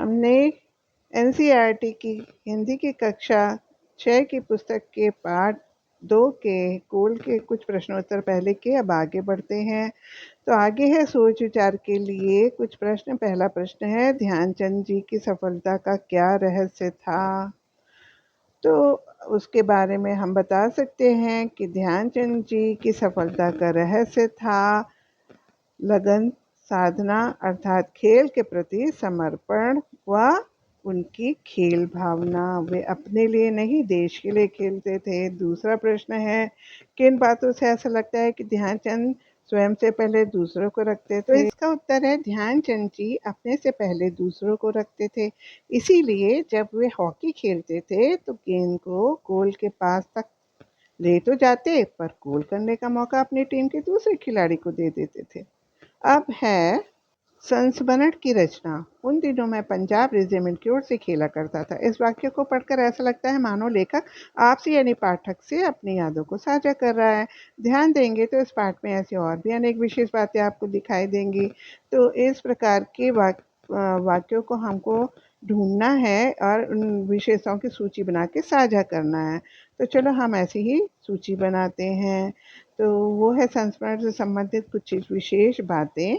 हमने एनसीईआरटी की हिंदी की कक्षा 6 की पुस्तक के पाठ 2 के कोल के कुछ प्रश्नोत्तर पहले के। अब आगे बढ़ते हैं। तो आगे है सोच विचार के लिए कुछ प्रश्न। पहला प्रश्न है, ध्यानचंद जी की सफलता का क्या रहस्य था? तो उसके बारे में हम बता सकते हैं कि ध्यानचंद जी की सफलता का रहस्य था लगन, साधना अर्थात खेल के प्रति समर्पण व उनकी खेल भावना। वे अपने लिए नहीं, देश के लिए खेलते थे। दूसरा प्रश्न है, किन बातों से ऐसा लगता है कि ध्यानचंद स्वयं से पहले दूसरों को रखते थे? तो इसका उत्तर है, ध्यानचंद जी अपने से पहले दूसरों को रखते थे। इसीलिए जब वे हॉकी खेलते थे तो गेंद को गोल के पास तक ले तो जाते, पर गोल करने का मौका अपनी टीम के दूसरे खिलाड़ी को दे देते थे। अब है संस्मरण की रचना। उन दिनों मैं पंजाब रेजिमेंट की ओर से खेला करता था। इस वाक्य को पढ़कर ऐसा लगता है मानो लेखक आपसे यानी पाठक से अपनी यादों को साझा कर रहा है। ध्यान देंगे तो इस पाठ में ऐसी और भी अनेक विशेष बातें आपको दिखाई देंगी। तो इस प्रकार के वाक्यों को हमको ढूंढना है और उन विशेषताओं की सूची बना के साझा करना है। तो चलो हम ऐसी ही सूची बनाते हैं। तो वो है संस्मरण से संबंधित कुछ विशेष बातें,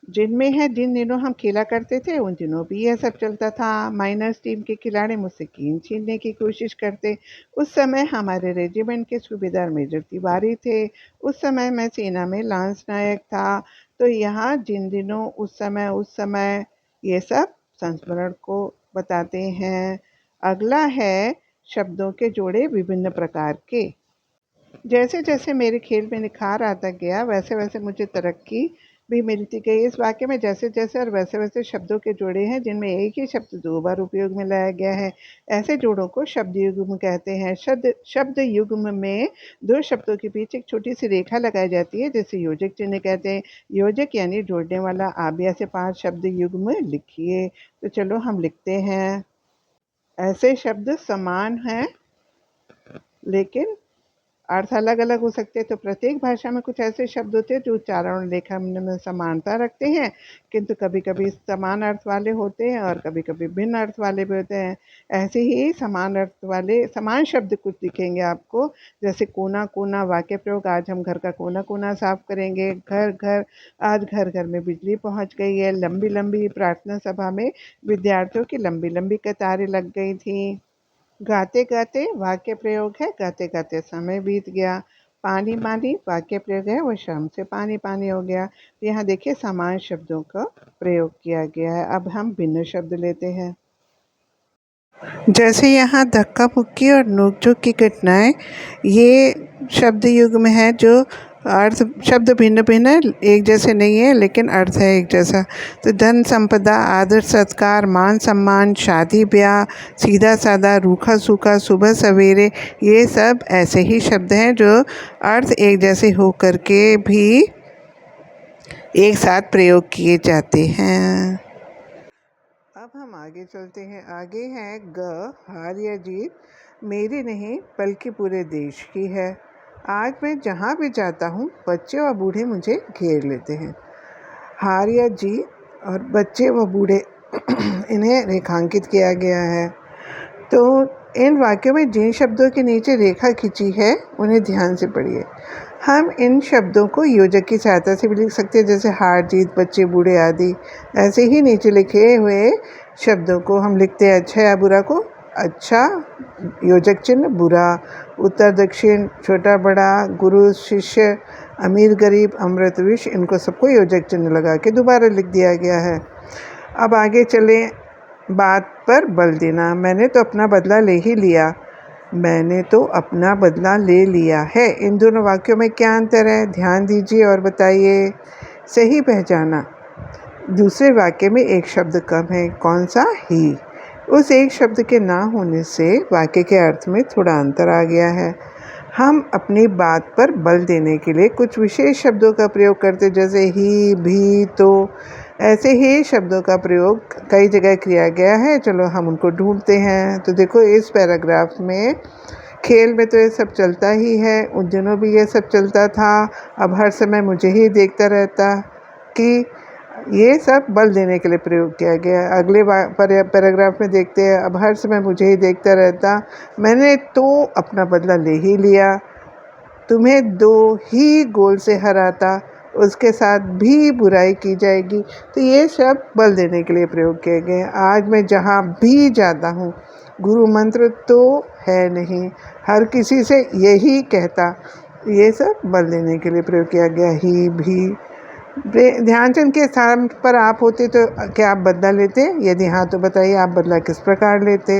जिनमें है जिन दिनों हम खेला करते थे उन दिनों भी यह सब चलता था। माइनर्स टीम के खिलाड़ी मुझसे गेंद छीनने की कोशिश करते। उस समय हमारे रेजिमेंट के सूबेदार मेजर तिवारी थे। उस समय मैं सेना में लांस नायक था। तो यहाँ जिन दिनों, उस समय ये सब संस्मरण को बताते हैं। अगला है शब्दों के जोड़े विभिन्न प्रकार के। जैसे जैसे मेरे खेल में निखार आता गया वैसे वैसे मुझे तरक्की भी मिलती गई। इस वाक्य में जैसे जैसे और वैसे वैसे शब्दों के जोड़े हैं जिनमें एक ही शब्द 2 बार उपयोग में लाया गया है। ऐसे जोड़ों को शब्द युग्म कहते हैं। शब्द युग्म में 2 शब्दों के बीच एक छोटी सी रेखा लगाई जाती है जिसे योजक चिन्ह कहते हैं। योजक यानी जोड़ने वाला। आप ऐसे 5 शब्द युग्म लिखिए। तो चलो हम लिखते हैं। ऐसे शब्द समान हैं लेकिन अर्थ अलग अलग हो सकते हैं। तो प्रत्येक भाषा में कुछ ऐसे शब्द होते हैं जो उच्चारण और लेखन में समानता रखते हैं, किंतु कभी कभी समान अर्थ वाले होते हैं और कभी कभी भिन्न अर्थ वाले भी होते हैं। ऐसे ही समान अर्थ वाले समान शब्द कुछ दिखेंगे आपको, जैसे कोना कोना। वाक्य प्रयोग, आज हम घर का कोना कोना साफ करेंगे। घर घर, आज घर घर में बिजली पहुंच गई है। लंबी लंबी, प्रार्थना सभा में विद्यार्थियों की लंबी लंबी कतारें लग गई थी। गाते गाते, वाक्य प्रयोग है, गाते गाते समय बीत गया। पानी पानी, वाक्य प्रयोग है, वो शाम से पानी पानी हो गया। यहाँ देखिए समान शब्दों का प्रयोग किया गया है। अब हम भिन्न शब्द लेते हैं। जैसे यहाँ धक्का मुक्की और नोकझोंक की घटनाएं, ये शब्द युग्म है जो अर्थ शब्द भिन्न भिन्न है, एक जैसे नहीं है लेकिन अर्थ है एक जैसा। तो धन संपदा, आदर सत्कार, मान सम्मान, शादी ब्याह, सीधा साधा, रूखा सूखा, सुबह सवेरे, ये सब ऐसे ही शब्द हैं जो अर्थ एक जैसे होकर के भी एक साथ प्रयोग किए जाते हैं। अब हम आगे चलते हैं। आगे है ग, हार या जीत मेरी नहीं बल्कि पूरे देश की है। आज मैं जहाँ भी जाता हूँ बच्चे और बूढ़े मुझे घेर लेते हैं। हार या जीत और बच्चे व बूढ़े इन्हें रेखांकित किया गया है। तो इन वाक्यों में जिन शब्दों के नीचे रेखा खींची है उन्हें ध्यान से पढ़िए। हम इन शब्दों को योजक की सहायता से भी लिख सकते हैं, जैसे हार जीत, बच्चे बूढ़े आदि। ऐसे ही नीचे लिखे हुए शब्दों को हम लिखते हैं अच्छा या बुरा को अच्छा, योजक चिन्ह बुरा, उत्तर दक्षिण, छोटा बड़ा, गुरु शिष्य, अमीर गरीब, अमृत विष, इनको सबको योजक चिन्ह लगा के दोबारा लिख दिया गया है। अब आगे चले। बात पर बल देना। मैंने तो अपना बदला ले ही लिया। मैंने तो अपना बदला ले लिया है। इन दोनों वाक्यों में क्या अंतर है? ध्यान दीजिए और बताइए। सही पहचाना। दूसरे वाक्य में एक शब्द कम है। कौन सा? ही। उस एक शब्द के ना होने से वाक्य के अर्थ में थोड़ा अंतर आ गया है। हम अपनी बात पर बल देने के लिए कुछ विशेष शब्दों का प्रयोग करते, जैसे ही, भी, तो। ऐसे ही शब्दों का प्रयोग कई जगह किया गया है। चलो हम उनको ढूंढते हैं। तो देखो इस पैराग्राफ में खेल में तो ये सब चलता ही है, उन दिनों भी ये सब चलता था। अब हर समय मुझे ही देखता रहता कि ये सब बल देने के लिए प्रयोग किया गया। अगले पैराग्राफ में देखते हैं, अब हर समय मुझे ही देखता रहता, मैंने तो अपना बदला ले ही लिया, तुम्हें 2 ही गोल से हराता, उसके साथ भी बुराई की जाएगी। तो ये सब बल देने के लिए प्रयोग किए गए। आज मैं जहाँ भी जाता हूँ, गुरु मंत्र तो है नहीं, हर किसी से यही कहता। ये सब बल देने के लिए प्रयोग किया गया। ही भी ध्यानचंद के स्थान पर आप होते तो क्या आप बदला लेते? यदि हाँ तो बताइए आप बदला किस प्रकार लेते?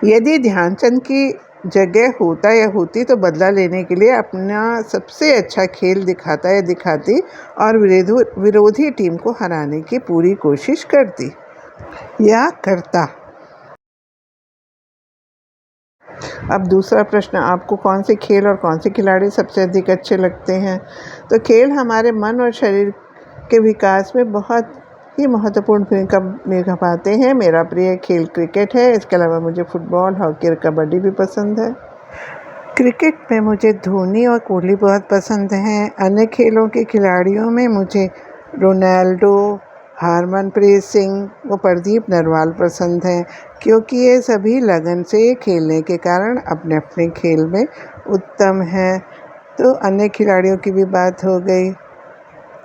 यदि ध्यानचंद की जगह होता या होती तो बदला लेने के लिए अपना सबसे अच्छा खेल दिखाता या दिखाती और विरोधी टीम को हराने की पूरी कोशिश करती या करता। अब दूसरा प्रश्न, आपको कौन से खेल और कौन से खिलाड़ी सबसे अधिक अच्छे लगते हैं? तो खेल हमारे मन और शरीर के विकास में बहुत ही महत्वपूर्ण भूमिका निभाते हैं। मेरा प्रिय खेल क्रिकेट है। इसके अलावा मुझे फुटबॉल, हॉकी और कबड्डी भी पसंद है। क्रिकेट में मुझे धोनी और कोहली बहुत पसंद हैं। अन्य खेलों के खिलाड़ियों में मुझे रोनाल्डो, हरमनप्रीत सिंह व प्रदीप नरवाल पसंद हैं, क्योंकि ये सभी लगन से खेलने के कारण अपने अपने खेल में उत्तम हैं। तो अन्य खिलाड़ियों की भी बात हो गई।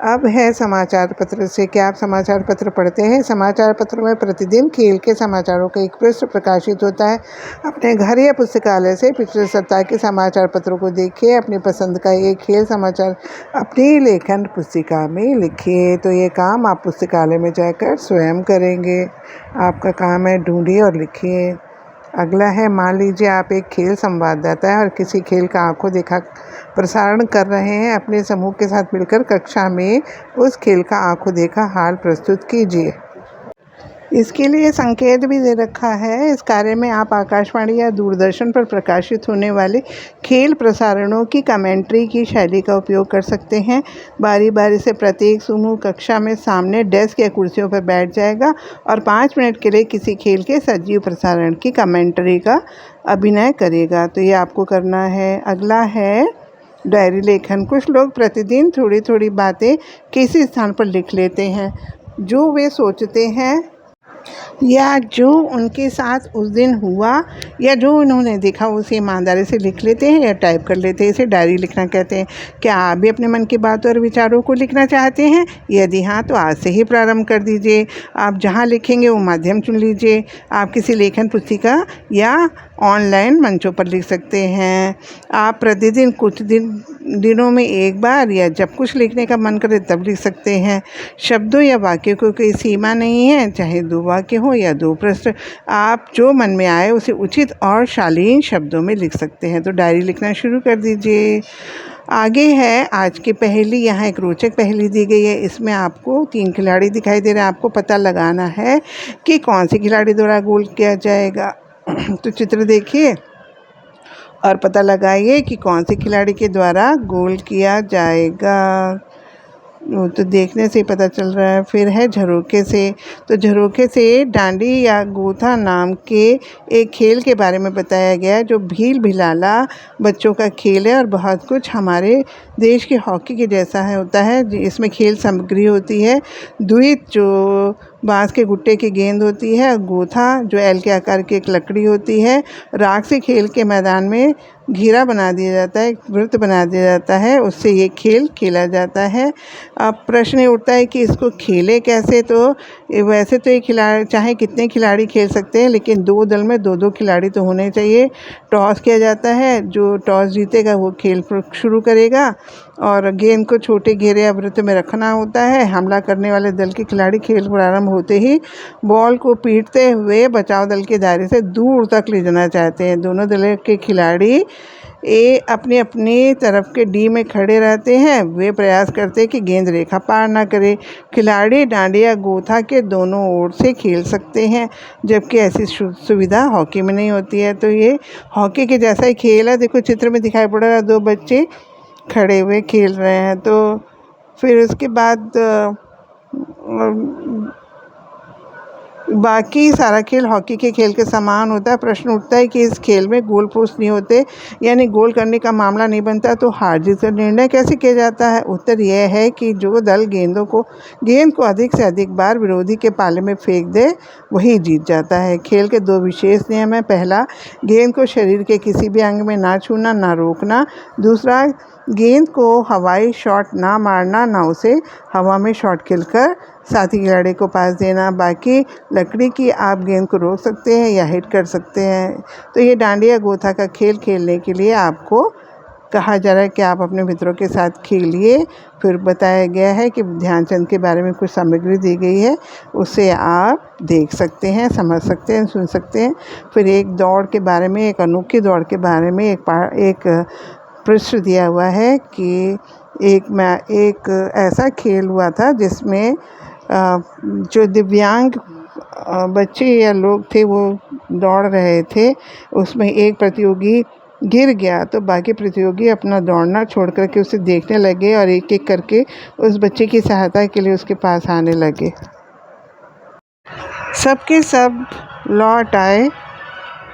अब है समाचार पत्र से। क्या आप समाचार पत्र पढ़ते हैं? समाचार पत्र में प्रतिदिन खेल के समाचारों का एक पृष्ठ प्रकाशित होता है। अपने घर या पुस्तकालय से पिछले सप्ताह के समाचार पत्रों को देखिए, अपनी पसंद का एक खेल समाचार अपनी लेखन पुस्तिका में लिखिए। तो ये काम आप पुस्तकालय में जाकर स्वयं करेंगे। आपका काम है ढूंढिए और लिखिए। अगला है, मान लीजिए आप एक खेल संवाददाता है और किसी खेल का आंखों देखा प्रसारण कर रहे हैं। अपने समूह के साथ मिलकर कक्षा में उस खेल का आंखों देखा हाल प्रस्तुत कीजिए। इसके लिए संकेत भी दे रखा है। इस कार्य में आप आकाशवाणी या दूरदर्शन पर प्रकाशित होने वाले खेल प्रसारणों की कमेंट्री की शैली का उपयोग कर सकते हैं। बारी बारी से प्रत्येक समूह कक्षा में सामने डेस्क या कुर्सियों पर बैठ जाएगा और 5 मिनट के लिए किसी खेल के सजीव प्रसारण की कमेंट्री का अभिनय करेगा। तो ये आपको करना है। अगला है डायरी लेखन। कुछ लोग प्रतिदिन थोड़ी थोड़ी बातें किसी स्थान पर लिख लेते हैं, जो वे सोचते हैं या जो उनके साथ उस दिन हुआ या जो उन्होंने देखा उसे ईमानदारी से लिख लेते हैं या टाइप कर लेते हैं। इसे डायरी लिखना कहते हैं। क्या आप भी अपने मन की बातों और विचारों को लिखना चाहते हैं? यदि हाँ तो आज से ही प्रारंभ कर दीजिए। आप जहाँ लिखेंगे वो माध्यम चुन लीजिए। आप किसी लेखन पुस्तिका या ऑनलाइन मंचों पर लिख सकते हैं। आप प्रतिदिन कुछ दिनों में एक बार या जब कुछ लिखने का मन करे तब लिख सकते हैं। शब्दों या वाक्यों को कोई सीमा नहीं है, चाहे 2 वाक्य हो या 2 प्रश्न। आप जो मन में आए उसे उचित और शालीन शब्दों में लिख सकते हैं। तो डायरी लिखना शुरू कर दीजिए। आगे है आज की पहेली। यहाँ एक रोचक पहेली दी गई है। इसमें आपको 3 खिलाड़ी दिखाई दे रहे हैं। आपको पता लगाना है कि कौन से खिलाड़ी द्वारा गोल किया जाएगा। तो चित्र देखिए और पता लगाइए कि कौन से खिलाड़ी के द्वारा गोल किया जाएगा। वो तो देखने से पता चल रहा है। फिर है झरोखे से। तो झरोखे से डांडी या गोथा नाम के एक खेल के बारे में बताया गया है, जो भील भिलाला बच्चों का खेल है और बहुत कुछ हमारे देश के हॉकी के जैसा होता है। इसमें खेल सामग्री होती है द्वित, जो बांस के गुट्टे की गेंद होती है, गोथा जो एल के आकार की एक लकड़ी होती है। राख से खेल के मैदान में घेरा बना दिया जाता है, वृत्त बना दिया जाता है, उससे ये खेल खेला जाता है। अब प्रश्न उठता है कि इसको खेले कैसे। तो वैसे तो ये खिलाड़ी चाहे कितने खिलाड़ी खेल सकते हैं, लेकिन 2 दल में 2-2 खिलाड़ी तो होने चाहिए। टॉस किया जाता है, जो टॉस जीतेगा वो खेल शुरू करेगा और गेंद को छोटे घेरे या वृत्त में रखना होता है। हमला करने वाले दल के खिलाड़ी खेल प्रारंभ होते ही बॉल को पीटते हुए बचाव दल के दायरे से दूर तक ले जाना चाहते हैं। दोनों दल के खिलाड़ी अपनी अपनी तरफ के डी में खड़े रहते हैं। वे प्रयास करते हैं कि गेंद रेखा पार ना करे। खिलाड़ी डांडी या गोथा के दोनों ओर से खेल सकते हैं, जबकि ऐसी सुविधा हॉकी में नहीं होती है। तो ये हॉकी के जैसा ही खेल है। देखो चित्र में दिखाई पड़ रहा है 2 बच्चे खड़े हुए खेल रहे हैं। तो फिर उसके बाद बाकी सारा खेल हॉकी के खेल के समान होता है। प्रश्न उठता है कि इस खेल में गोल पोस्ट नहीं होते, यानी गोल करने का मामला नहीं बनता, तो हार जीत का निर्णय कैसे किया जाता है? उत्तर यह है कि जो दल गेंद को अधिक से अधिक बार विरोधी के पाले में फेंक दे वही जीत जाता है। खेल के 2 विशेष नियम हैं। पहला, गेंद को शरीर के किसी भी अंग में ना छूना, ना रोकना। दूसरा, गेंद को हवाई शॉट ना मारना, ना उसे हवा में शॉट खेलकर साथी खिलाड़ी को पास देना। बाकी लकड़ी की आप गेंद को रोक सकते हैं या हिट कर सकते हैं। तो ये डांडिया गोथा का खेल खेलने के लिए आपको कहा जा रहा है कि आप अपने मित्रों के साथ खेलिए। फिर बताया गया है कि ध्यानचंद के बारे में कुछ सामग्री दी गई है, उसे आप देख सकते हैं, समझ सकते हैं, सुन सकते हैं। फिर एक दौड़ के बारे में, एक अनोखी दौड़ के बारे में एक पृष्ठ दिया हुआ है कि एक ऐसा खेल हुआ था जिसमें जो दिव्यांग बच्चे या लोग थे वो दौड़ रहे थे। उसमें एक प्रतियोगी गिर गया तो बाकी प्रतियोगी अपना दौड़ना छोड़ कर के उसे देखने लगे और एक-एक करके उस बच्चे की सहायता के लिए उसके पास आने लगे। सबके सब लौट आए,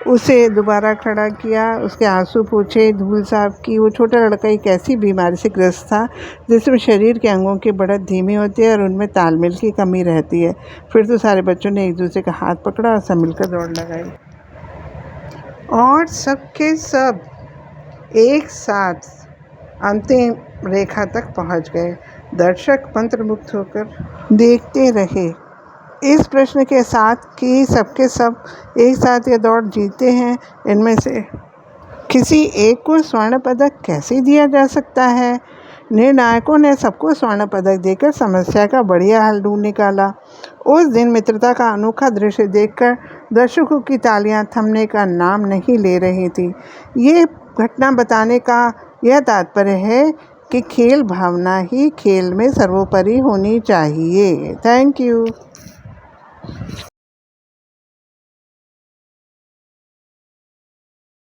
उसे दोबारा खड़ा किया, उसके आंसू पोंछे, धूल साफ की। वो छोटा लड़का एक ऐसी बीमारी से ग्रस्त था जिसमें शरीर के अंगों की बढ़त धीमी होती है और उनमें तालमेल की कमी रहती है। फिर तो सारे बच्चों ने एक दूसरे का हाथ पकड़ा और सब मिलकर दौड़ लगाई और सबके सब एक साथ अंतिम रेखा तक पहुंच गए। दर्शक मंत्रमुग्ध होकर देखते रहे। इस प्रश्न के साथ कि सबके सब एक साथ ये दौड़ जीते हैं, इनमें से किसी एक को स्वर्ण पदक कैसे दिया जा सकता है? निर्णायकों ने सबको स्वर्ण पदक देकर समस्या का बढ़िया हल ढूंढ निकाला। उस दिन मित्रता का अनोखा दृश्य देखकर दर्शकों की तालियां थमने का नाम नहीं ले रही थी। ये घटना बताने का यह तात्पर्य है कि खेल भावना ही खेल में सर्वोपरि होनी चाहिए। Thank you.